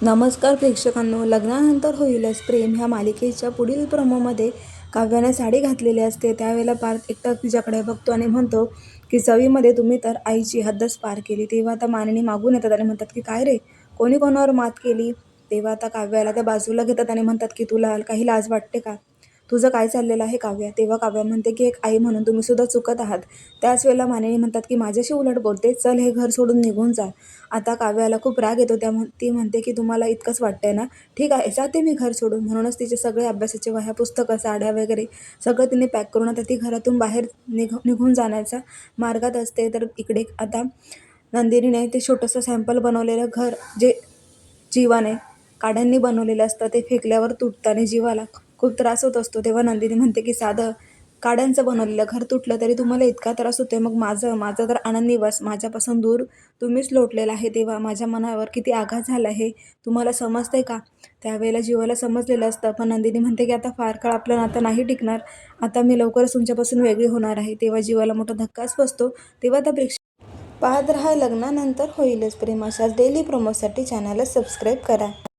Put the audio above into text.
नमस्कार प्रेक्षकांनो, लग्नानंतर होईलच प्रेम ह्या मालिकेच्या पुढील प्रोमोमध्ये काव्याने साडी घातलेली असते. त्यावेळेला पार्थ एकटा तिच्याकडे बघतो आणि म्हणतो की चवीमध्ये तुम्ही तर आईची हद्दच पार केली. तेव्हा आता मानिनी मागून येतात आणि म्हणतात की काय रे, कोणी कोणावर मात केली. तेव्हा आता काव्याला त्या बाजूला घेतात आणि म्हणतात की तुला काही लाज वाटते का, तुझं काय चाललेलं आहे काव्या. तेव्हा काव्या म्हणते की एक आई म्हणून तुम्ही सुद्धा चुकत आहात. त्याच वेळेला मानिनी म्हणतात की माझ्याशी उलट बोलते, चल हे घर सोडून निघून जा. आता काव्याला खूप राग येतो. ती म्हणते की तुम्हाला इतकंच वाटतंय ना, ठीक आहे जाते मी घर सोडून. म्हणूनच तिचे सगळे अभ्यासाचे वह्या पुस्तकं साड्या वगैरे सगळं तिने पॅक करून आता ती घरातून बाहेर निघून जाण्याच्या मार्गात असते. तर इकडे आता नंदिनीने ते छोटंसं सॅम्पल बनवलेलं घर जे जीवाने काड्यांनी बनवलेलं असतं ते फेकल्यावर तुटतं आणि जीवाला खूप त्रास होत असतो. तेव्हा नंदिनी म्हणते की साधं काड्यांचं बनवलेलं घर तुटलं तरी तुम्हाला इतका त्रास होतोय, मग माझं माझं तर आनंद निवास माझ्यापासून दूर तुम्हीच लोटलेला आहे. तेव्हा माझ्या मनावर किती आघात झाला आहे तुम्हाला समजतंय का. त्यावेळेला जीवाला समजलेलं असतं, पण नंदिनी म्हणते की आता फार काळ आपलं नातं नाही टिकणार, आता मी लवकरच तुमच्यापासून वेगळी होणार आहे. तेव्हा जीवाला मोठा धक्काच बसतो. तेव्हा त्या पाहत राहा लग्नानंतर होईलच प्रेम. अशाच डेली प्रोमोसाठी चॅनलला सबस्क्राईब करा.